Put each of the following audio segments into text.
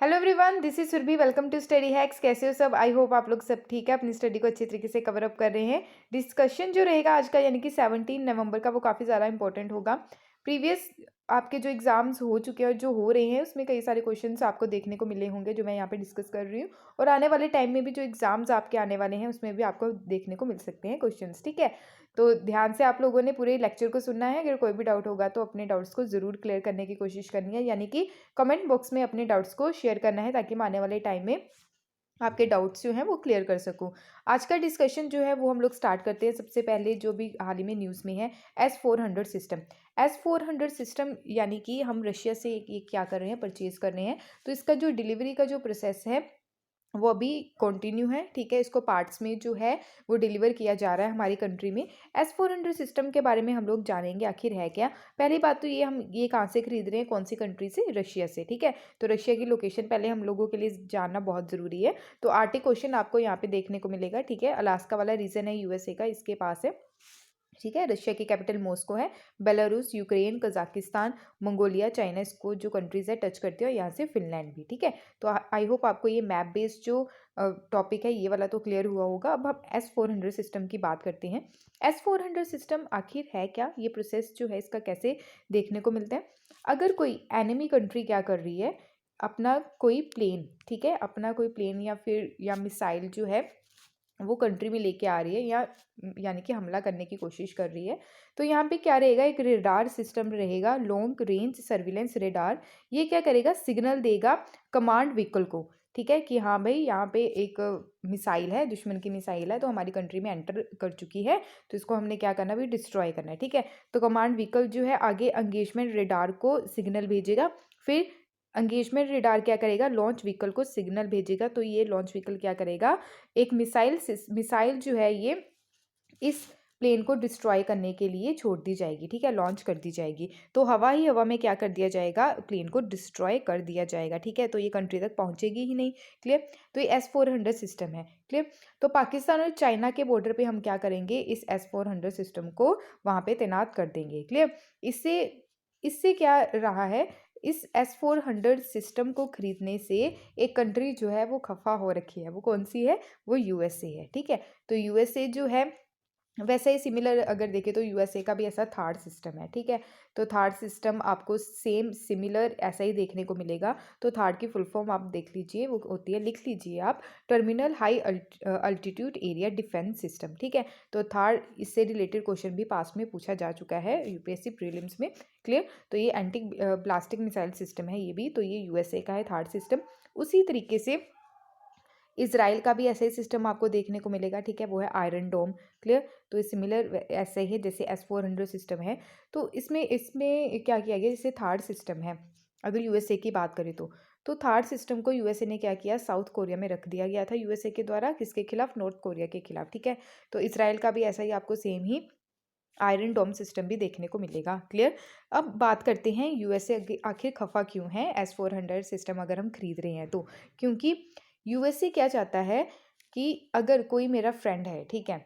Hello everyone, this is Surabhi. Welcome to Study Hacks. कैसे हो सब? आई होप आप लोग सब ठीक है, अपनी स्टडी को अच्छी तरीके से कवर अप कर रहे हैं। डिस्कशन जो रहेगा आज का यानी कि 17 नवंबर का, वो काफ़ी ज़्यादा इंपॉर्टेंट होगा। प्रीवियस आपके जो एग्जाम्स हो चुके हैं और जो हो रहे हैं उसमें कई सारे क्वेश्चंस आपको देखने को मिले होंगे जो मैं यहाँ पे डिस्कस कर रही हूँ। और आने वाले टाइम में भी जो एग्जाम्स आपके आने वाले हैं उसमें भी आपको देखने को मिल सकते हैं क्वेश्चंस। ठीक है, तो ध्यान से आप लोगों ने पूरे लेक्चर को सुनना है। अगर कोई भी डाउट होगा तो अपने डाउट्स को ज़रूर क्लियर करने की कोशिश करनी है, यानी कि कमेंट बॉक्स में अपने डाउट्स को शेयर करना है, ताकि मैं आने वाले टाइम में आपके डाउट्स जो हैं वो क्लियर कर सकूं। आज का डिस्कशन जो है वो हम लोग स्टार्ट करते हैं। सबसे पहले जो भी हाल ही में न्यूज़ में है, S-400 सिस्टम। S-400 सिस्टम यानी कि हम रशिया से ये क्या कर रहे हैं, परचेज कर रहे हैं। तो इसका जो डिलीवरी का जो प्रोसेस है वो अभी कंटिन्यू है। ठीक है, इसको पार्ट्स में जो है वो डिलीवर किया जा रहा है हमारी कंट्री में। S-400 सिस्टम के बारे में हम लोग जानेंगे आखिर है क्या। पहली बात तो ये, हम ये कहाँ से खरीद रहे हैं, कौन सी कंट्री से? रशिया से। ठीक है, तो रशिया की लोकेशन पहले हम लोगों के लिए जानना बहुत ज़रूरी है। तो आर्टिक क्वेश्चन आपको यहाँ पे देखने को मिलेगा। ठीक है, अलास्का वाला रीजन है यूएसए का, इसके पास है। ठीक है, रशिया की कैपिटल मॉस्को है। Belarus, Ukraine, Kazakhstan, Mongolia, China, इसको जो कंट्रीज है टच करती है, और यहाँ से फिनलैंड भी। ठीक है, तो आई होप आपको ये मैप बेस्ड जो टॉपिक है ये वाला तो क्लियर हुआ होगा। अब हम S-400 सिस्टम की बात करते हैं। S-400 सिस्टम आखिर है क्या, ये प्रोसेस जो है इसका कैसे देखने को मिलता है। अगर कोई एनिमी कंट्री क्या कर रही है, अपना कोई प्लेन, ठीक है, अपना कोई प्लेन या मिसाइल जो है वो कंट्री में लेके आ रही है, या यानी कि हमला करने की कोशिश कर रही है, तो यहाँ पे क्या रहेगा, एक रेडार सिस्टम रहेगा, लॉन्ग रेंज सर्विलेंस रेडार। ये क्या करेगा, सिग्नल देगा कमांड व्हीकल को। ठीक है, कि हाँ भाई यहाँ पे एक मिसाइल है, दुश्मन की मिसाइल है, तो हमारी कंट्री में एंटर कर चुकी है, तो इसको हमने क्या करना है भाई, डिस्ट्रॉय करना है। ठीक है, तो कमांड व्हीकल जो है आगे एंगेजमेंट रेडार को सिग्नल भेजेगा। फिर एंगेजमेंट रेडार क्या करेगा, लॉन्च व्हीकल को सिग्नल भेजेगा। तो ये लॉन्च व्हीकल क्या करेगा, एक मिसाइल जो है ये इस प्लेन को डिस्ट्रॉय करने के लिए छोड़ दी जाएगी। ठीक है, लॉन्च कर दी जाएगी। तो हवा ही हवा में क्या कर दिया जाएगा, प्लेन को डिस्ट्रॉय कर दिया जाएगा। ठीक है, तो ये कंट्री तक पहुंचेगी ही नहीं। क्लियर, तो ये S-400 सिस्टम है। क्लियर, तो पाकिस्तान और चाइना के बॉर्डर पे हम क्या करेंगे, इस S-400 सिस्टम को वहां पे तैनात कर देंगे। क्लियर, इससे इससे क्या रहा है, इस S-400 सिस्टम को खरीदने से एक कंट्री जो है वो खफा हो रखी है। वो कौन सी है, वो यूएसए है। ठीक है, तो यूएसए जो है, वैसे ही सिमिलर अगर देखें तो यूएसए का भी ऐसा थार्ड सिस्टम है। ठीक है, तो थार्ड सिस्टम आपको सेम सिमिलर ऐसा ही देखने को मिलेगा। तो थार्ड की फुल फॉर्म आप देख लीजिए, वो होती है, लिख लीजिए आप, terminal high altitude area defence system. ठीक है, तो थार्ड, इससे रिलेटेड क्वेश्चन भी पास में पूछा जा चुका है यूपीएससी प्रीलिम्स में। क्लियर, तो ये एंटी ब्लास्टिक मिसाइल सिस्टम है ये भी, तो ये यूएसए का है थार्ड सिस्टम। उसी तरीके से इसराइल का भी ऐसा ही सिस्टम आपको देखने को मिलेगा। ठीक है, वो है आयरन डोम। क्लियर, तो ये सिमिलर ऐसे ही जैसे S-400 सिस्टम है। तो इसमें इसमें क्या किया गया, जैसे थार्ड सिस्टम है, अगर यूएसए की बात करें तो थार्ड सिस्टम को यूएसए ने क्या किया, साउथ कोरिया में रख दिया गया था यूएसए के द्वारा, किसके खिलाफ, नॉर्थ कोरिया के खिलाफ। ठीक है, तो इसराइल का भी ऐसा ही आपको सेम ही आयरन डोम सिस्टम भी देखने को मिलेगा। क्लियर, अब बात करते हैं यूएसए आखिर खफा क्यों है S-400 सिस्टम अगर हम खरीद रहे हैं तो। क्योंकि यूएसए क्या चाहता है कि अगर कोई मेरा फ्रेंड है, ठीक है,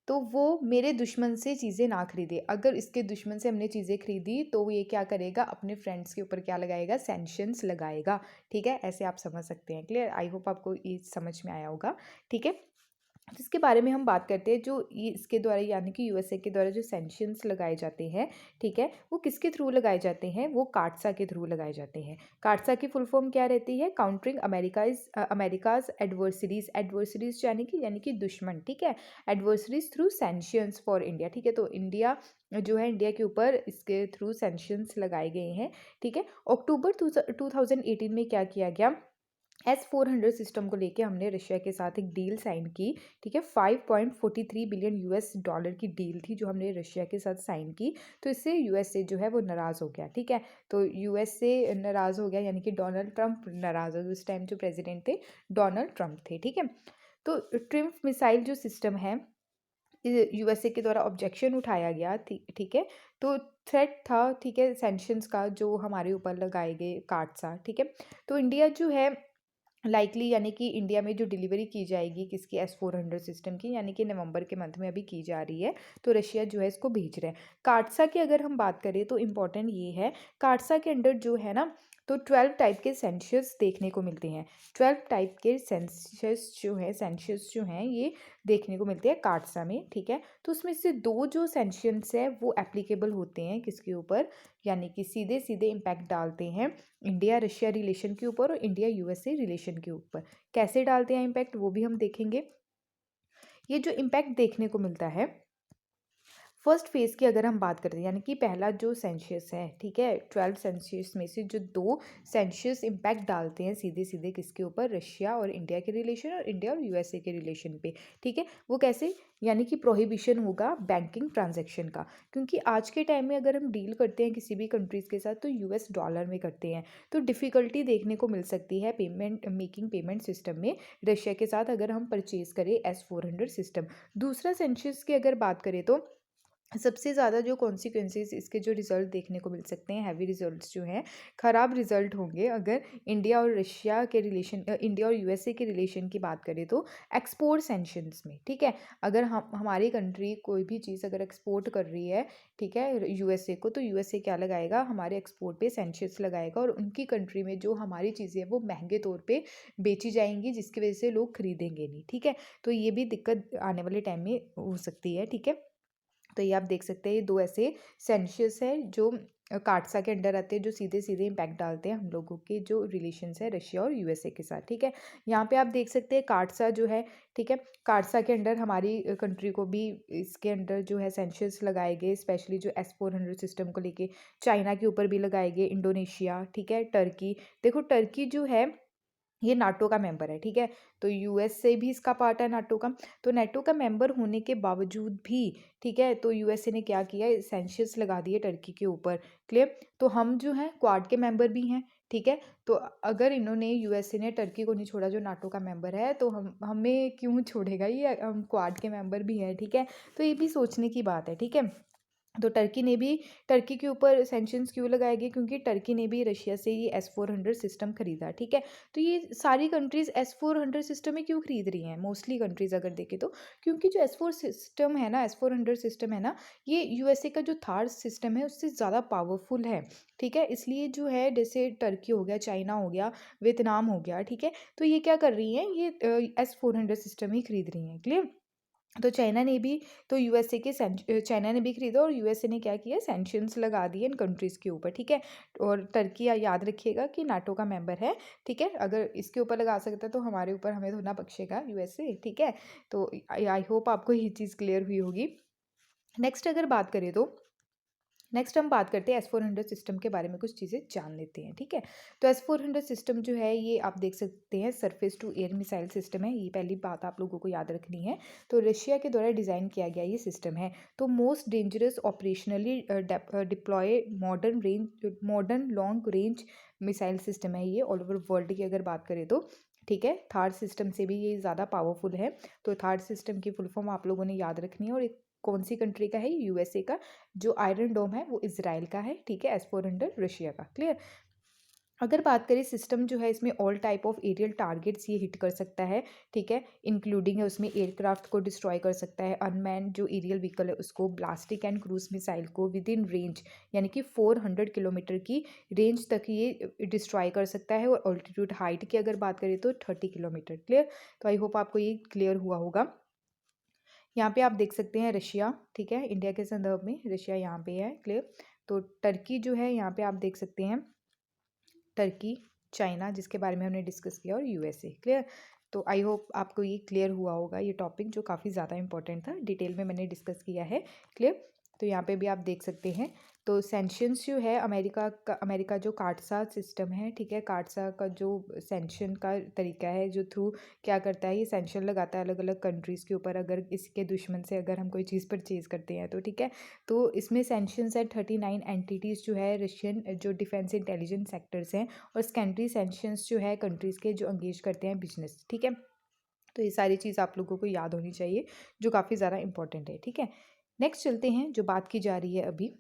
तो वो मेरे दुश्मन से चीज़ें ना खरीदे। अगर इसके दुश्मन से हमने चीज़ें खरीदी तो वो ये क्या करेगा, अपने फ्रेंड्स के ऊपर क्या लगाएगा, सैंक्शंस लगाएगा। ठीक है, ऐसे आप समझ सकते हैं। क्लियर, आई होप आपको ये समझ में आया होगा। ठीक है, तो इसके बारे में हम बात करते हैं, जो ये इसके द्वारा यानी कि यूएसए के द्वारा जो सैंक्शंस लगाए जाते हैं, ठीक है, वो किसके थ्रू लगाए जाते हैं, वो काटसा के थ्रू लगाए जाते हैं। काटसा की फुल फॉर्म क्या रहती है, काउंटरिंग अमेरिकाज एडवर्सरीज। एडवर्सरीज यानी कि दुश्मन। ठीक है, adversaries through sanctions for India. ठीक है, तो इंडिया जो है, इंडिया के ऊपर इसके थ्रू सैंक्शंस लगाए गए हैं। ठीक है, अक्टूबर 2018 में क्या किया गया, S-400 सिस्टम को लेके हमने रशिया के साथ एक डील साइन की। ठीक है, 5.43 बिलियन US डॉलर की डील थी जो हमने रशिया के साथ साइन की। तो इससे यूएसए जो है वो नाराज़ हो गया। ठीक है, तो यूएसए नाराज़ हो गया, यानी कि डोनाल्ड ट्रंप नाराज़ हो गए। उस टाइम जो प्रेसिडेंट थे डोनाल्ड ट्रंप थे। ठीक है, तो ट्रिम्फ मिसाइल जो सिस्टम है, यूएसए के द्वारा ऑब्जेक्शन उठाया गया। ठीक है, तो थ्रेट था, ठीक है, सैंक्शंस का जो हमारे ऊपर लगाए गए काटसा। ठीक है, तो इंडिया जो है लाइकली, यानी कि इंडिया में जो डिलीवरी की जाएगी किसकी, S-400 सिस्टम की, यानी कि नवंबर के मंथ में अभी की जा रही है। तो रशिया जो है इसको भेज रहा है। काटसा की अगर हम बात करें तो इम्पोर्टेंट ये है, काटसा के अंडर जो है ना, तो 12 टाइप के सेंसस देखने को मिलते हैं। 12 टाइप के सेंसस जो हैं ये देखने को मिलते हैं कार्डसा में, ठीक है। तो उसमें से 2 जो सेंशंस है वो एप्लीकेबल होते हैं किसके ऊपर, यानी कि सीधे सीधे इम्पैक्ट डालते हैं इंडिया रशिया रिलेशन के ऊपर और इंडिया यूएसए रिलेशन के ऊपर। कैसे डालते हैं इम्पैक्ट वो भी हम देखेंगे। ये जो इम्पैक्ट देखने को मिलता है फर्स्ट फेज़ की अगर हम बात करते हैं, यानी कि पहला जो सेंशियस है, ठीक है, 12 सेंशियस में से जो 2 सेंशियस इम्पैक्ट डालते हैं सीधे सीधे किसके ऊपर, रशिया और इंडिया के रिलेशन और इंडिया और यूएसए के रिलेशन पे, ठीक है। वो कैसे, यानी कि प्रोहिबिशन होगा बैंकिंग ट्रांजैक्शन का, क्योंकि आज के टाइम में अगर हम डील करते हैं किसी भी कंट्रीज़ के साथ तो यूएस डॉलर में करते हैं, तो डिफ़िकल्टी देखने को मिल सकती है पेमेंट सिस्टम में रशिया के साथ अगर हम परचेज़ करें S-400 सिस्टम। दूसरा सेंशियस की अगर बात करें तो सबसे ज़्यादा जो कॉन्सिक्वेंसेस इसके जो रिज़ल्ट देखने को मिल सकते हैं, हैवी रिज़ल्ट्स जो हैं, ख़राब रिज़ल्ट होंगे अगर इंडिया और रशिया के रिलेशन इंडिया और यूएसए के रिलेशन की बात करें तो एक्सपोर्ट सैंक्शंस में, ठीक है। अगर हम हमारी कंट्री कोई भी चीज़ अगर एक्सपोर्ट कर रही है, ठीक है, यूएसए को, तो यूएसए क्या लगाएगा, हमारे एक्सपोर्ट पे सैंक्शंस लगाएगा और उनकी कंट्री में जो हमारी चीज़ें हैं वो महंगे तौर पे बेची जाएंगी जिसकी वजह से लोग खरीदेंगे नहीं, ठीक है। तो ये भी दिक्कत आने वाले टाइम में हो सकती है, ठीक है। तो ये आप देख सकते हैं ये 2 ऐसे सेंशियस है जो कार्डसा के अंडर आते हैं, जो सीधे सीधे इम्पैक्ट डालते हैं हम लोगों के जो रिलेशंस है रशिया और यूएसए के साथ, ठीक है। यहाँ पे आप देख सकते हैं कार्डसा जो है, ठीक है, कार्डसा के अंडर हमारी कंट्री को भी इसके अंडर जो है सेंशियस लगाए गए, स्पेशली जो S-400 सिस्टम को लेके चाइना के ऊपर भी लगाए गए, इंडोनेशिया, ठीक है, टर्की। देखो टर्की जो है ये नाटो का मेंबर है, ठीक है। तो यूएस से भी इसका पार्ट है नाटो का। तो नाटो का मेंबर होने के बावजूद भी, ठीक है, तो यूएसए ने क्या किया, सैंक्शंस लगा दिए टर्की के ऊपर, क्लियर। तो हम जो हैं क्वाड के मेंबर भी हैं, ठीक है। तो अगर इन्होंने यूएसए ने टर्की को नहीं छोड़ा जो नाटो का मेंबर है, तो हम हमें क्यों छोड़ेगा ये, हम क्वाड के मेंबर भी हैं, ठीक है। तो ये भी सोचने की बात है, ठीक है। तो टर्की के ऊपर सैंक्शंस क्यों लगाए गए, क्योंकि टर्की ने भी रशिया से ये S-400 सिस्टम खरीदा, ठीक है। तो ये सारी कंट्रीज़ S-400 सिस्टम में क्यों खरीद रही हैं, मोस्टली कंट्रीज़ अगर देखें तो, क्योंकि जो S-400 सिस्टम है ना, ये यूएसए का जो थार सिस्टम है उससे ज़्यादा पावरफुल है, ठीक है। इसलिए जो है जैसे टर्की हो गया, चाइना हो गया, वियतनाम हो गया, ठीक है, तो ये क्या कर रही हैं, ये S-400 सिस्टम ही खरीद रही हैं, क्लियर। तो चाइना ने भी खरीदा और यूएसए ने क्या किया, सैंक्शंस लगा दिए इन कंट्रीज़ के ऊपर, ठीक है। और टर्की याद रखिएगा कि नाटो का मेंबर है, ठीक है। अगर इसके ऊपर लगा सकता है तो हमारे ऊपर हमें धोना बख्शेगा यूएसए, ठीक है। तो आई होप आपको ये चीज़ क्लियर हुई होगी। नेक्स्ट हम बात करते हैं S-400 सिस्टम के बारे में, कुछ चीज़ें जान लेते हैं, ठीक है। तो S-400 सिस्टम जो है ये आप देख सकते हैं surface to air missile system है, ये पहली बात आप लोगों को याद रखनी है। तो रशिया के द्वारा डिज़ाइन किया गया ये सिस्टम है। तो most dangerous operationally deploy modern long range missile system है ये ऑल ओवर वर्ल्ड की अगर बात करें तो, ठीक है। थार्ड सिस्टम से भी ये ज़्यादा पावरफुल है। तो थार्ड सिस्टम की फुल फॉर्म आप लोगों ने याद रखनी है, और एक कौन सी कंट्री का है, यूएसए का। जो आयरन डोम है वो इजराइल का है, ठीक है। S-400 रशिया का, क्लियर। अगर बात करें सिस्टम जो है इसमें all type of aerial targets ये हिट कर सकता है, ठीक है। इंक्लूडिंग है उसमें एयरक्राफ्ट को डिस्ट्रॉय कर सकता है, अनमैन जो एरियल व्हीकल है उसको, ब्लास्टिक एंड क्रूज मिसाइल को विद इन रेंज, यानी कि 400 किलोमीटर की रेंज तक ये डिस्ट्रॉय कर सकता है। और ऑल्टीट्यूड हाइट की अगर बात करें तो 30 किलोमीटर, क्लियर। तो आई होप आपको ये क्लियर हुआ होगा। यहाँ पे आप देख सकते हैं रशिया, ठीक है, इंडिया के संदर्भ में रशिया यहाँ पे है, क्लियर। तो टर्की जो है यहाँ पे आप देख सकते हैं, टर्की, चाइना जिसके बारे में हमने डिस्कस किया, और यूएसए, क्लियर। तो आई होप आपको ये क्लियर हुआ होगा, ये टॉपिक जो काफ़ी ज़्यादा इंपॉर्टेंट था, डिटेल में मैंने डिस्कस किया है, क्लियर। तो यहाँ पे भी आप देख सकते हैं। तो सैंक्शंस जो है अमेरिका जो कार्डसा सिस्टम है, ठीक है, कार्डसा का जो सैंक्शन का तरीका है, जो थ्रू क्या करता है, ये सैंक्शन लगाता है अलग अलग कंट्रीज़ के ऊपर अगर इसके दुश्मन से अगर हम कोई चीज़ परचेज़ करते हैं तो, ठीक है। तो इसमें सैंक्शंस है 39 एंटिटीज़ जो है रशियन जो डिफेंस इंटेलिजेंस सेक्टर्स हैं, और सेकेंडरी सैंक्शंस जो है कंट्रीज़ के जो एंगेज करते हैं बिजनेस, ठीक है। तो ये सारी चीज़ आप लोगों को याद होनी चाहिए जो काफ़ी ज़्यादा इंपॉर्टेंट है, ठीक है। नेक्स्ट चलते हैं, जो बात की जा रही है अभी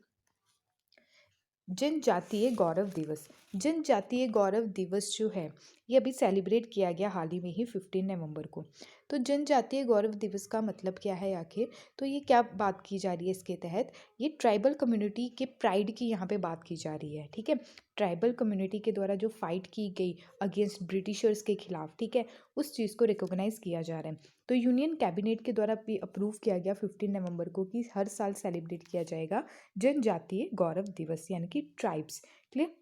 जनजातीय गौरव दिवस। जनजातीय गौरव दिवस जो है ये अभी सेलिब्रेट किया गया हाल ही में ही 15 नवंबर को। तो जनजातीय गौरव दिवस का मतलब क्या है आखिर? तो ये क्या बात की जा रही है इसके तहत? ये ट्राइबल कम्युनिटी के प्राइड की यहाँ पे बात की जा रही है, ठीक है। ट्राइबल कम्युनिटी के द्वारा जो फाइट की गई अगेंस्ट ब्रिटिशर्स के खिलाफ, ठीक है, उस चीज़ को रिकॉग्नाइज किया जा रहा है। तो यूनियन कैबिनेट के द्वारा भी अप्रूव किया गया 15 नवंबर को कि हर साल सेलिब्रेट किया जाएगा जनजातीय गौरव दिवस, यानी कि ट्राइब्स। क्लियर?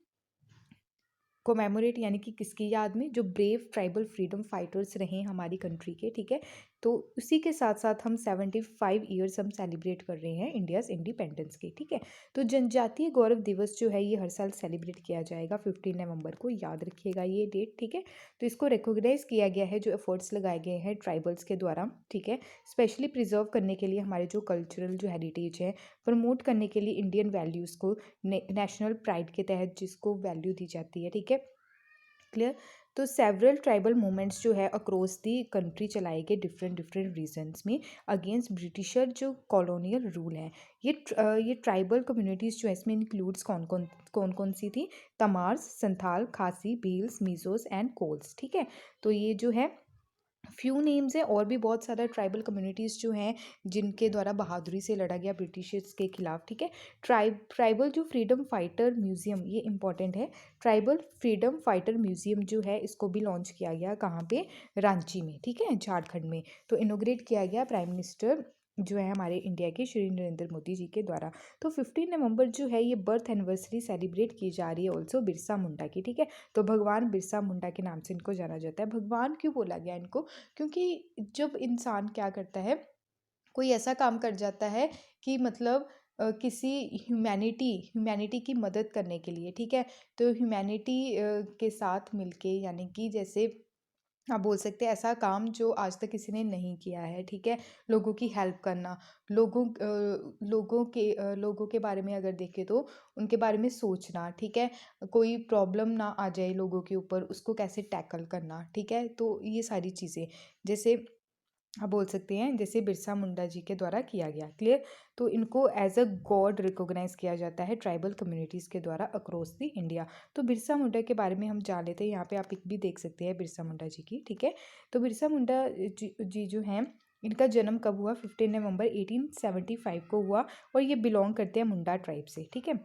कोमेमोरेट यानी कि किसकी याद में? जो ब्रेव ट्राइबल फ्रीडम फाइटर्स रहे हमारी कंट्री के, ठीक है। तो उसी के साथ साथ हम 75 ईयर्स हम सेलिब्रेट कर रहे हैं इंडियाज इंडिपेंडेंस के, ठीक है। तो जनजातीय गौरव दिवस जो है ये हर साल सेलिब्रेट किया जाएगा 15 नवंबर को, याद रखिएगा ये डेट, ठीक है। तो इसको रिकॉग्नाइज किया गया है, जो एफर्ट्स लगाए गए हैं ट्राइबल्स के द्वारा, ठीक है, स्पेशली प्रिजर्व करने के लिए हमारे जो कल्चरल जो हेरिटेज है, प्रमोट करने के लिए इंडियन वैल्यूज़ को, नेशनल प्राइड के तहत जिसको वैल्यू दी जाती है, ठीक है। क्लियर? तो सेवरल ट्राइबल मूवमेंट्स जो है अक्रॉस दी कंट्री चलाए गए डिफरेंट डिफरेंट रीजन्स में अगेंस्ट ब्रिटिशर जो कॉलोनियल रूल है। ये ट्राइबल कम्युनिटीज़ जो है इसमें इंक्लूड्स कौन कौन सी थी? तमार्स, संथाल, खासी, भील्स, मीजोस एंड कोल्स, ठीक है। तो ये जो है फ्यू नेम्स है, और भी बहुत सारा ट्राइबल कम्युनिटीज़ जो हैं जिनके द्वारा बहादुरी से लड़ा गया ब्रिटिशर्स के खिलाफ, ठीक है। ट्राइबल जो फ्रीडम फाइटर म्यूज़ियम, ये इंपॉर्टेंट है। ट्राइबल फ्रीडम फाइटर म्यूज़ियम जो है इसको भी लॉन्च किया गया, कहाँ पे? रांची में, ठीक है, झारखंड में। तो इनोग्रेट किया गया प्राइम मिनिस्टर जो है हमारे इंडिया के श्री नरेंद्र मोदी जी के द्वारा। तो 15 नवंबर जो है ये बर्थ एनिवर्सरी सेलिब्रेट की जा रही है ऑल्सो बिरसा मुंडा की, ठीक है। तो भगवान बिरसा मुंडा के नाम से इनको जाना जाता है। भगवान क्यों बोला गया इनको? क्योंकि जब इंसान क्या करता है, कोई ऐसा काम कर जाता है कि मतलब किसी ह्यूमैनिटी की मदद करने के लिए, ठीक है। तो ह्यूमैनिटी के साथ मिलके, यानी कि जैसे आप बोल सकते हैं ऐसा काम जो आज तक किसी ने नहीं किया है, ठीक है। लोगों की हेल्प करना, लोगों के बारे में अगर देखें तो उनके बारे में सोचना, ठीक है। कोई प्रॉब्लम ना आ जाए लोगों के ऊपर, उसको कैसे टैकल करना, ठीक है। तो ये सारी चीज़ें जैसे आप बोल सकते हैं जैसे बिरसा मुंडा जी के द्वारा किया गया। क्लियर? तो इनको एज अ गॉड रिकॉग्नाइज किया जाता है ट्राइबल कम्युनिटीज़ के द्वारा अक्रॉस द इंडिया। तो बिरसा मुंडा के बारे में हम जान लेते हैं। यहाँ पे आप एक भी देख सकते हैं बिरसा मुंडा जी की, ठीक है। तो बिरसा मुंडा जी जो हैं, इनका जन्म कब हुआ? 15 नवंबर 1875 को हुआ, और ये बिलोंग करते हैं मुंडा ट्राइब से, ठीक है।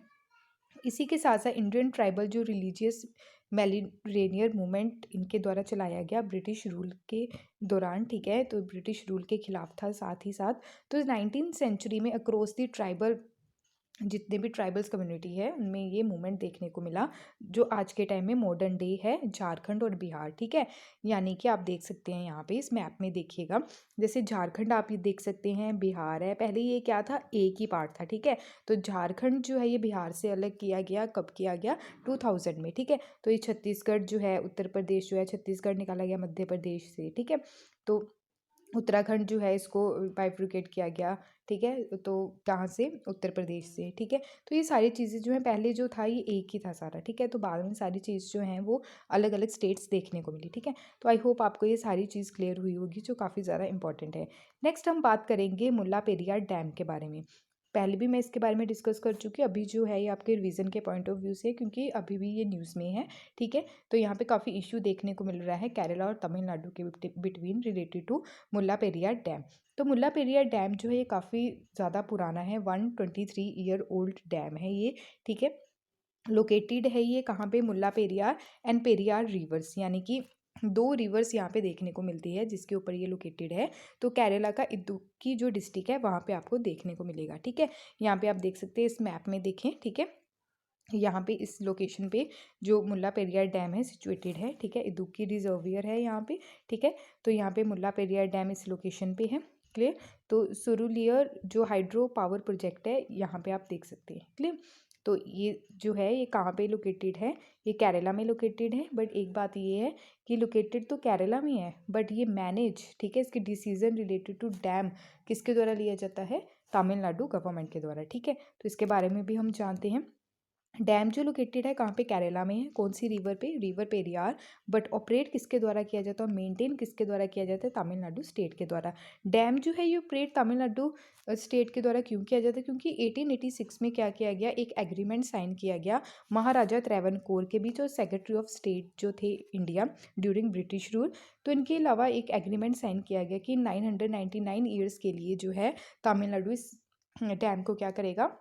इसी के साथ साथ इंडियन ट्राइबल जो रिलीजियस मेलिनेरियर मूवमेंट इनके द्वारा चलाया गया ब्रिटिश रूल के दौरान, ठीक है। तो ब्रिटिश रूल के खिलाफ था साथ ही साथ। तो 19th सेंचुरी में अक्रॉस द ट्राइबल जितने भी ट्राइबल्स कम्युनिटी है उनमें ये मूवमेंट देखने को मिला, जो आज के टाइम में मॉडर्न डे है झारखंड और बिहार, ठीक है। यानी कि आप देख सकते हैं यहाँ पे इस मैप में देखिएगा, जैसे झारखंड आप ये देख सकते हैं, बिहार है, पहले ये क्या था? एक ही पार्ट था, ठीक है। तो झारखंड जो है ये बिहार से अलग किया गया, कब किया गया? 2000 में, ठीक है। तो ये छत्तीसगढ़ जो है, उत्तर प्रदेश जो है, छत्तीसगढ़ निकाला गया मध्य प्रदेश से, ठीक है। तो उत्तराखंड जो है इसको बाइफ्रिकेट किया गया, ठीक है। तो कहाँ से? उत्तर प्रदेश से, ठीक है। तो ये सारी चीज़ें जो हैं, पहले जो था ये एक ही था सारा, ठीक है। तो बाद में सारी चीज़ जो हैं वो अलग अलग स्टेट्स देखने को मिली, ठीक है। तो आई होप आपको ये सारी चीज़ क्लियर हुई होगी, जो काफ़ी ज़्यादा इंपॉर्टेंट है। नेक्स्ट हम बात करेंगे मुल्ला पेरियार डैम के बारे में। पहले भी मैं इसके बारे में डिस्कस कर चुकी हूँ, अभी जो है ये आपके रिवीजन के पॉइंट ऑफ व्यू से, क्योंकि अभी भी ये न्यूज़ में है, ठीक है। तो यहाँ पे काफ़ी इशू देखने को मिल रहा है केरला और तमिलनाडु के between related to Mulla Periyar dam. तो मुल्ला पेरियार डैम जो है ये काफ़ी ज़्यादा पुराना है, 123 ईयर ओल्ड डैम है ये, ठीक है। लोकेटेड है ये कहाँ पे? मुल्ला पेरियार एंड पेरियार रिवर्स, यानी कि दो रिवर्स यहाँ पे देखने को मिलती है जिसके ऊपर ये लोकेटेड है। तो केरला का इदुक्की जो डिस्ट्रिक्ट है वहाँ पे आपको देखने को मिलेगा, ठीक है। यहाँ पे आप देख सकते हैं, इस मैप में देखें, ठीक है। यहाँ पे इस लोकेशन पे जो मुल्ला पेरियार डैम है सिचुएटेड है, ठीक है। इदुक्की रिजर्वियर है यहाँ पे, ठीक है। तो यहाँ पे मुल्ला पेरियार डैम इस लोकेशन पे है। क्लियर? तो सुरुलियर जो हाइड्रो पावर प्रोजेक्ट है यहाँ पे आप देख सकते हैं। क्लियर? तो ये जो है ये कहाँ पे लोकेटेड है? ये केरला में लोकेटेड है, बट एक बात ये है कि लोकेटेड तो केरला में है, बट ये मैनेज, ठीक है, इसके डिसीजन रिलेटेड टू डैम किसके द्वारा लिया जाता है? तमिलनाडु गवर्नमेंट के द्वारा, ठीक है। तो इसके बारे में भी हम जानते हैं। डैम जो लोकेटेड है कहाँ पे, केरला में है। कौन सी रिवर पे, रिवर पेरियार। बट ऑपरेट किसके द्वारा किया जाता है, मेंटेन किसके द्वारा किया जाता है, तमिलनाडु स्टेट के द्वारा। डैम जो है ये ऑपरेट तमिलनाडु स्टेट के द्वारा क्यों किया जाता है, क्योंकि 1886 में क्या किया गया, एक एग्रीमेंट साइन किया गया महाराजा त्रैवनकोर के बीच और सेक्रेटरी ऑफ स्टेट जो थे इंडिया ड्यूरिंग ब्रिटिश रूल। तो इनके अलावा एक एग्रीमेंट साइन किया गया कि 999 ईयर्स के लिए जो है तमिलनाडु इस डैम को क्या करेगा,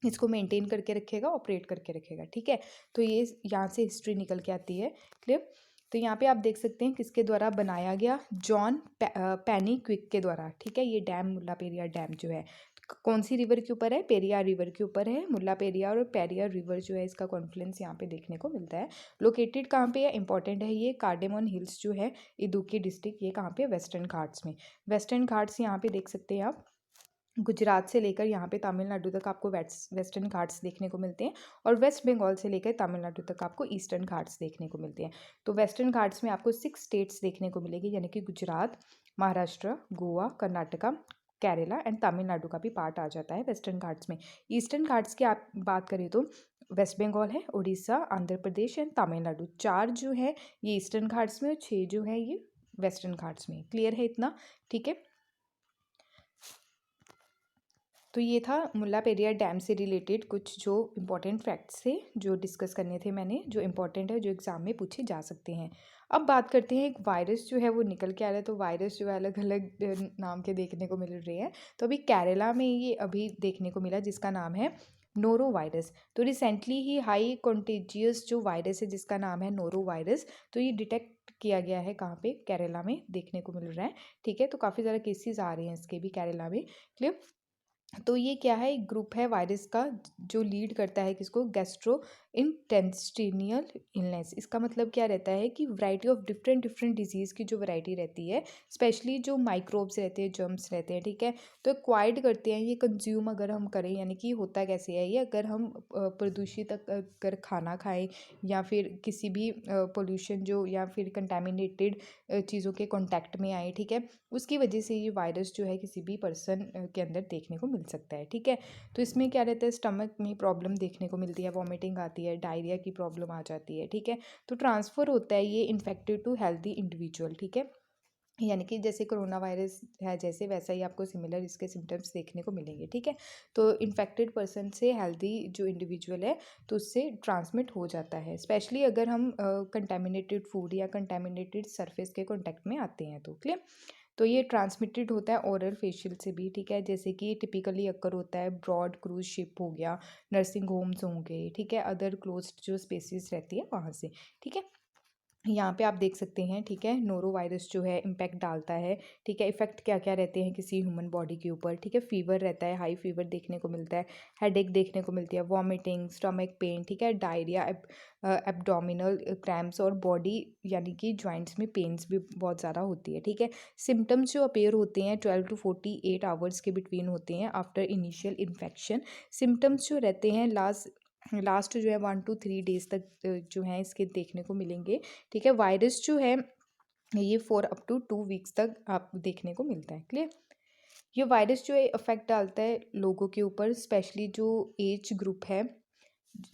इसको मेंटेन करके रखेगा, ऑपरेट करके रखेगा। ठीक है, तो ये यहाँ से हिस्ट्री निकल के आती है। क्लियर। तो यहाँ पे आप देख सकते हैं किसके द्वारा बनाया गया, जॉन पैनी क्विक के द्वारा। ठीक है, ये डैम मुल्ला पेरियार डैम जो है कौन सी रिवर के ऊपर है, पेरियार रिवर के ऊपर है। मुल्ला पेरियार और पेरियार रिवर जो है इसका कॉन्फ्लुएंस यहाँ पे देखने को मिलता है। लोकेटेड कहाँ पे है, इंपॉर्टेंट है ये, कार्डेमन हिल्स जो है इदुक्की डिस्ट्रिक्ट, ये कहाँ पे, वेस्टर्न घाट्स में। वेस्टर्न घाट्स यहाँ पे देख सकते हैं आप, गुजरात से लेकर यहाँ पे तमिलनाडु तक आपको वेस्टर्न घाट्स देखने को मिलते हैं, और वेस्ट बंगाल से लेकर तमिलनाडु तक आपको ईस्टर्न घाट्स देखने को मिलते हैं। तो वेस्टर्न घाट्स में आपको 6 स्टेट्स देखने को मिलेगी, यानी कि गुजरात, महाराष्ट्र, गोवा, कर्नाटका, केरला एंड तमिलनाडु का भी पार्ट आ जाता है वेस्टर्न घाट्स में। ईस्टर्न घाट्स की आप बात करें तो वेस्ट बंगाल है, उड़ीसा, आंध्र प्रदेश एंड तमिलनाडु, 4 जो है ये ईस्टर्न घाट्स में और 6 जो है ये वेस्टर्न घाट्स में। क्लियर है इतना, ठीक है। तो ये था मुल्ला पेरियार डैम से रिलेटेड कुछ जो इम्पोर्टेंट फैक्ट्स थे जो डिस्कस करने थे मैंने, जो इम्पोर्टेंट है, जो एग्ज़ाम में पूछे जा सकते हैं। अब बात करते हैं, एक वायरस जो है वो निकल के आ रहा है, तो वायरस जो है अलग अलग नाम के देखने को मिल रहे हैं। तो अभी केरला में ये अभी देखने को मिला जिसका नाम है नोरो वायरस। तो रिसेंटली ही हाई कॉन्टेजियस जो वायरस है जिसका नाम है नोरो वायरस, तो ये डिटेक्ट किया गया है कहाँ पे, केरला में देखने को मिल रहा है। ठीक है, तो काफ़ी ज़्यादा केसेस आ रहे हैं इसके भी केरला में। क्लियर। तो ये क्या है, एक ग्रुप है वायरस का जो लीड करता है किसको, गैस्ट्रो इंटेस्टिनियल इलनेस। इसका मतलब क्या रहता है कि variety of different different disease की जो वैरायटी रहती है, स्पेशली जो माइक्रोब्स रहते हैं, जर्म्स रहते हैं, ठीक है, तो एक्वायर्ड करते हैं ये कंज्यूम अगर हम करें, यानी कि होता कैसे है ये, अगर हम प्रदूषित अगर खाना खाएं या फिर किसी भी पोल्यूशन जो या फिर कंटेमिनेटेड चीज़ों के कांटेक्ट में आए, ठीक है, उसकी वजह से ये वायरस जो है किसी भी पर्सन के अंदर देखने को मिल सकता है। ठीक है, तो इसमें क्या रहता है, स्टमक में प्रॉब्लम देखने को मिलती है, वॉमिटिंग आती है, डायरिया की प्रॉब्लम आ जाती है। ठीक है, तो ट्रांसफ़र होता है ये इन्फेक्टेड टू हेल्दी इंडिविजुअल। ठीक है, यानी कि जैसे कोरोना वायरस है जैसे, वैसा ही आपको सिमिलर इसके सिम्टम्स देखने को मिलेंगे। ठीक है, तो इन्फेक्टेड पर्सन से हेल्दी जो इंडिविजुअल है तो उससे ट्रांसमिट हो जाता है, स्पेशली अगर हम कंटेमिनेटेड फूड या कंटेमिनेटेड सरफेस के कॉन्टैक्ट में आते हैं तो। क्लियर। तो ये ट्रांसमिटेड होता है ओरल फेशियल से भी। ठीक है, जैसे कि टिपिकली अक्कर होता है ब्रॉड क्रूज शिप हो गया, नर्सिंग होम्स होंगे, ठीक है, अदर क्लोज्ड जो स्पेसिस रहती है वहाँ से। ठीक है, यहाँ पे आप देख सकते हैं। ठीक है, नोरो वायरस जो है इम्पैक्ट डालता है। ठीक है, इफेक्ट क्या क्या रहते हैं किसी ह्यूमन बॉडी के ऊपर। ठीक है, फीवर रहता है, हाई फीवर देखने को मिलता है, हेडेक देखने को मिलती है, वॉमिटिंग, स्टमक पेन, ठीक है, डायरिया, एब्डोमिनल क्रैम्प्स और बॉडी यानी कि जॉइंट्स में पेन्स भी बहुत ज़्यादा होती है। ठीक है, सिम्टम्स जो अपेयर होते हैं 12 to 48 आवर्स के बिटवीन होते हैं आफ्टर इनिशियल इन्फेक्शन। सिम्टम्स जो रहते हैं लास्ट जो है 1 to 3 डेज तक जो है इसके देखने को मिलेंगे। ठीक है, वायरस जो है ये 4 up to 2 weeks तक आप देखने को मिलता है। क्लियर। ये वायरस जो है अफेक्ट डालता है लोगों के ऊपर, स्पेशली जो एज ग्रुप है,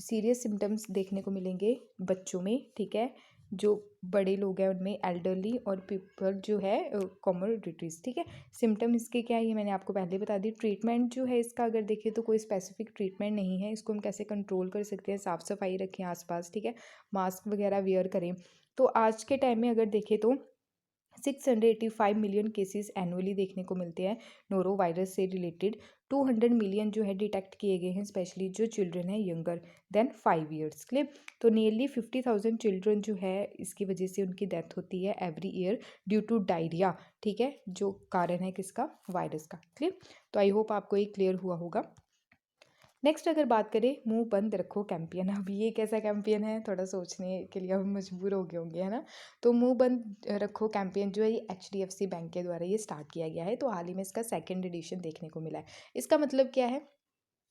सीरियस सिम्टम्स देखने को मिलेंगे बच्चों में। ठीक है, जो बड़े लोग हैं उनमें, एल्डरली और पीपल जो है कॉमोर्बिडिटीज़। ठीक है, सिम्टम इसके क्या है ये मैंने आपको पहले बता दी। ट्रीटमेंट जो है इसका अगर देखें तो कोई स्पेसिफिक ट्रीटमेंट नहीं है, इसको हम कैसे कंट्रोल कर सकते हैं, साफ़ सफाई रखें आसपास। ठीक है, मास्क वगैरह वेयर करें। तो आज के टाइम में अगर देखें तो 685 मिलियन केसेस एनुअली देखने को मिलते हैं नोरो वायरस से रिलेटेड। 200 मिलियन जो है डिटेक्ट किए गए हैं, स्पेशली जो चिल्ड्रन है यंगर देन 5 ईयर्स। क्लियर। तो नियरली 50,000 चिल्ड्रन जो है इसकी वजह से उनकी डेथ होती है every year due to diarrhoea. ठीक है, जो कारण है किसका, वायरस का। क्लियर। तो आई होप आपको ये क्लियर हुआ होगा। नेक्स्ट अगर बात करें मुंह बंद रखो कैंपेन, अब ये कैसा कैंपेन है, थोड़ा सोचने के लिए हम मजबूर हो गए होंगे, है ना। तो मुंह बंद रखो कैंपेन जो है ये HDFC बैंक के द्वारा ये स्टार्ट किया गया है। तो हाल ही में इसका 2nd एडिशन देखने को मिला है। इसका मतलब क्या है,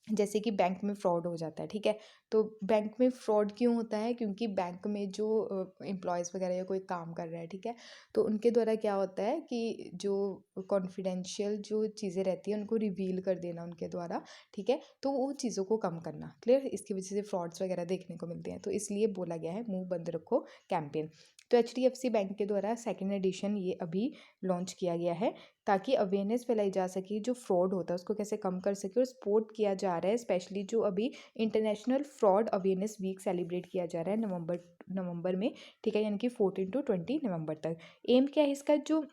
जैसे कि बैंक में फ्रॉड हो जाता है, ठीक है। तो बैंक में फ्रॉड क्यों होता है? क्योंकि बैंक में जो एम्प्लॉयज़ वगैरह या कोई काम कर रहा है, ठीक है, तो उनके द्वारा क्या होता है कि जो कॉन्फिडेंशियल जो चीज़ें रहती हैं उनको रिवील कर देना उनके द्वारा, ठीक है, तो वो चीज़ों को कम करना। क्लियर? इसकी वजह से फ्रॉड्स वगैरह देखने को मिलते हैं, तो इसलिए बोला गया है मुंह बंद रखो कैंपेन। तो HDFC बैंक के द्वारा सेकेंड एडिशन ये अभी लॉन्च किया गया है, ताकि अवेयरनेस फैलाई जा सके, जो फ्रॉड होता है उसको कैसे कम कर सके, और सपोर्ट किया जा रहा है। स्पेशली जो अभी international fraud awareness week celebrate किया जा रहा है नवंबर में, ठीक है, यानी कि 14 to 20 नवंबर तक। एम क्या है इसका? जो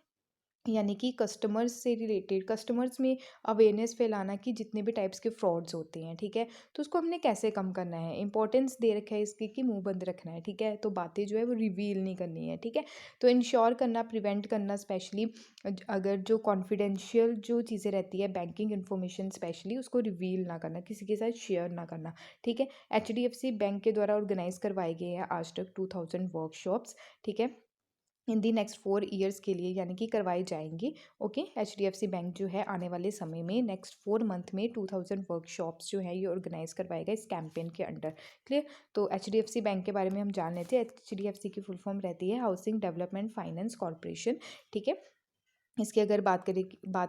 यानी कि कस्टमर्स से रिलेटेड, कस्टमर्स में अवेयरनेस फैलाना कि जितने भी टाइप्स के फ्रॉड्स होते हैं, ठीक है, तो उसको हमने कैसे कम करना है। इंपॉर्टेंस दे रखा है इसकी कि मुंह बंद रखना है, ठीक है, तो बातें जो है वो रिवील नहीं करनी है, ठीक है। तो इंश्योर करना, प्रिवेंट करना, स्पेशली अगर जो कॉन्फिडेंशियल जो चीज़ें रहती है बैंकिंग इन्फॉर्मेशन, स्पेशली उसको रिवील ना करना, किसी के साथ शेयर ना करना, ठीक है। HDFC बैंक के द्वारा ऑर्गेनाइज करवाए गए हैं आज तक 2000 वर्कशॉप्स, ठीक है, इन दी नेक्स्ट 4 ईयर्स के लिए, यानी कि करवाई जाएंगी। ओके, HDFC बैंक जो है आने वाले समय में नेक्स्ट 4 मंथ में 2000 वर्कशॉप्स जो है ये ऑर्गेनाइज करवाएगा इस कैंपेन के अंडर। क्लियर? तो HDFC बैंक के बारे में हम जान लेते हैं। HDFC की फुल फॉर्म रहती है हाउसिंग डेवलपमेंट फाइनेंस कॉरपोरेशन, ठीक है। इसकी अगर बात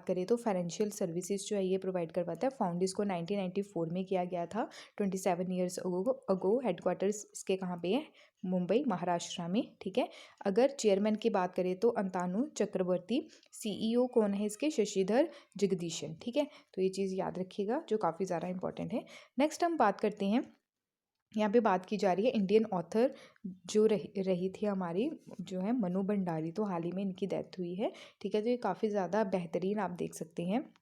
करें तो फाइनेंशियल सर्विसेज जो है ये प्रोवाइड करवाता है। फाउंड इसको 1994 में किया गया था, 27 ईयर्स अगो। हेडक्वार्टर्स इसके कहाँ पे है? मुंबई, महाराष्ट्र में, ठीक है। अगर चेयरमैन की बात करें तो अंतानु चक्रवर्ती। CEO कौन है इसके? शशिधर जगदीशन, ठीक है। तो ये चीज़ याद रखिएगा जो काफ़ी ज़्यादा इंपॉर्टेंट है। नेक्स्ट हम बात करते हैं, यहाँ पे बात की जा रही है इंडियन ऑथर जो रही थी हमारी, जो है मनु भंडारी, तो हाल ही में इनकी डेथ हुई है, ठीक है। तो ये काफ़ी ज़्यादा बेहतरीन, आप देख सकते हैं,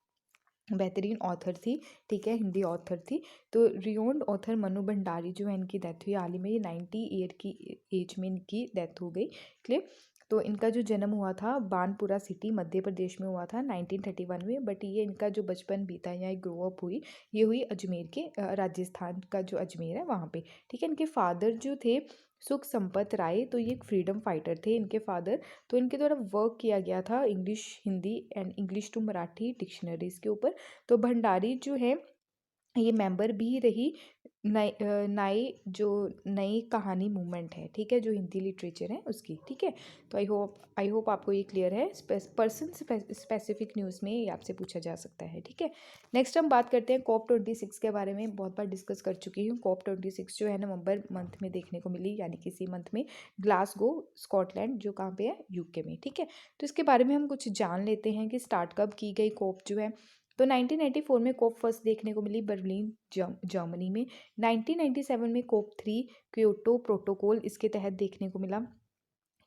बेहतरीन ऑथर थी, ठीक है, हिंदी ऑथर थी। तो रियोन्ड ऑथर मनु भंडारी जो है इनकी डेथ हुई हाल ही में, ये 90 ईयर की एज में इनकी डेथ हो गई। क्लियर? तो इनका जो जन्म हुआ था बानपुरा सिटी मध्य प्रदेश में हुआ था 1931 में, बट ये इनका जो बचपन बीता या ग्रो अप हुई, ये हुई अजमेर के, राजस्थान का जो अजमेर है वहाँ पे, ठीक है। इनके फादर जो थे सुख संपत राय, तो ये एक फ्रीडम फाइटर थे इनके फादर। तो इनके द्वारा वर्क किया गया था English Hindi and English to Marathi dictionaries के ऊपर। तो भंडारी जो है ये मेंबर भी रही नई कहानी मूवमेंट है, ठीक है, जो हिंदी लिटरेचर है उसकी, ठीक है। तो आई होप आपको ये क्लियर है। पर्सन स्पेसिफिक न्यूज़ में ये आपसे पूछा जा सकता है, ठीक है। नेक्स्ट हम बात करते हैं COP26 के बारे में। बहुत बार डिस्कस कर चुकी हूँ। COP26 जो है नवंबर मंथ में देखने को मिली, यानी किसी मंथ में, ग्लासगो स्कॉटलैंड, जो कहाँ पे है? UK में, ठीक है। तो इसके बारे में हम कुछ जान लेते हैं कि स्टार्ट कब की गई COP जो है। तो 1994 में COP फर्स्ट देखने को मिली बर्लिन जर्मनी में। 1997 में COP 3 क्योटो प्रोटोकॉल इसके तहत देखने को मिला,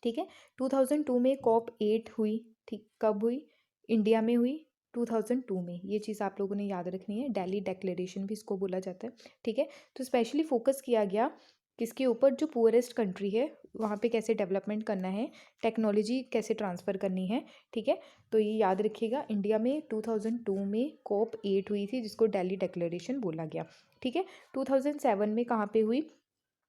ठीक है। 2002 में COP 8 हुई, ठीक, कब हुई? इंडिया में हुई 2002 में। ये चीज़ आप लोगों ने याद रखनी है, दिल्ली डिक्लेरेशन भी इसको बोला जाता है, ठीक है। तो स्पेशली फोकस किया गया किसके ऊपर? जो पुअरेस्ट कंट्री है वहाँ पे कैसे डेवलपमेंट करना है, टेक्नोलॉजी कैसे ट्रांसफ़र करनी है, ठीक है। तो ये याद रखिएगा। इंडिया में 2002 में COP 8 हुई थी, जिसको दिल्ली डिक्लेरेशन बोला गया, ठीक है। 2007 में कहाँ पे हुई?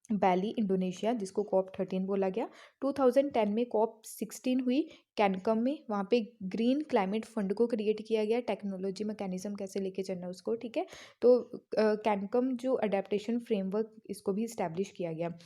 बैली, इंडोनेशिया, जिसको COP 13 बोला गया। 2010 में COP 16 हुई कैनकम में, वहाँ पे ग्रीन क्लाइमेट फंड को क्रिएट किया गया, टेक्नोलॉजी मैकेनिज्म कैसे लेके चलना उसको, ठीक है। तो कैनकम जो अडेप्टेशन फ्रेमवर्क, इसको भी इस्टेब्लिश किया गया।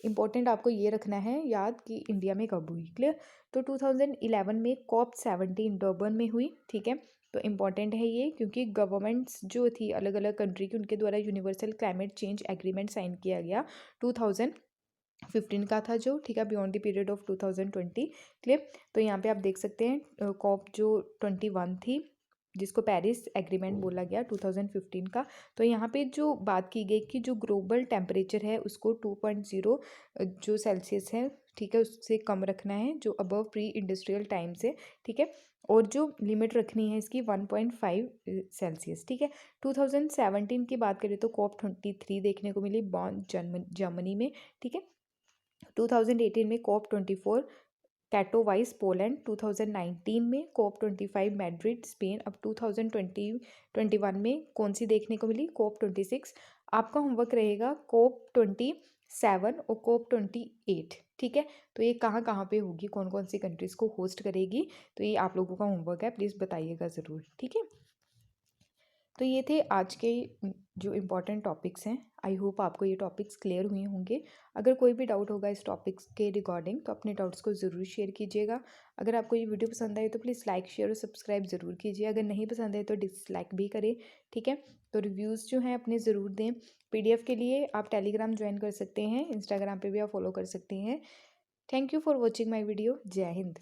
इंपॉर्टेंट आपको ये रखना है याद कि इंडिया में कब हुई। क्लियर? तो 2011 में COP 17 डर्बन में हुई, ठीक है। तो इम्पॉर्टेंट है ये, क्योंकि गवर्नमेंट्स जो थी अलग अलग कंट्री की, उनके द्वारा universal climate change agreement sign किया गया 2015 का था जो, ठीक है, beyond the period of 2020। Clear? तो यहाँ पे आप देख सकते हैं COP जो 21 थी, जिसको पेरिस एग्रीमेंट बोला गया 2015 का। तो यहाँ पे जो बात की गई कि जो ग्लोबल टेम्परेचर है उसको 2.0 जो सेल्सियस है, ठीक है, उससे कम रखना है, जो अबव प्री इंडस्ट्रियल टाइम से, ठीक है। और जो लिमिट रखनी है इसकी 1.5 सेल्सियस, ठीक है। 2017 की बात करें तो COP 23 देखने को मिली बॉन जर्मनी में, ठीक है। 2018 में COP 24 कैटोवाइस पोलैंड। 2019 में COP 25 मैड्रिड स्पेन। अब 2021 में कौन सी देखने को मिली? COP 26। आपका होमवर्क रहेगा COP 27 और COP 28, ठीक है। तो ये कहाँ कहाँ पे होगी, कौन कौन सी कंट्रीज़ को होस्ट करेगी, तो ये आप लोगों का होमवर्क है, प्लीज़ बताइएगा ज़रूर, ठीक है। तो ये थे आज के जो इम्पोर्टेंट टॉपिक्स हैं। आई होप आपको ये टॉपिक्स क्लियर हुए होंगे। अगर कोई भी डाउट होगा इस टॉपिक्स के रिगार्डिंग तो अपने डाउट्स को ज़रूर शेयर कीजिएगा। अगर आपको ये वीडियो पसंद आए तो प्लीज़ लाइक शेयर और सब्सक्राइब ज़रूर कीजिए। अगर नहीं पसंद है तो डिसलाइक भी करें, ठीक है। तो रिव्यूज़ जो हैं अपने ज़रूर दें। PDF के लिए आप टेलीग्राम ज्वाइन कर सकते हैं, इंस्टाग्राम पर भी आप फॉलो कर सकते हैं। Thank you for watching my video. जय हिंद।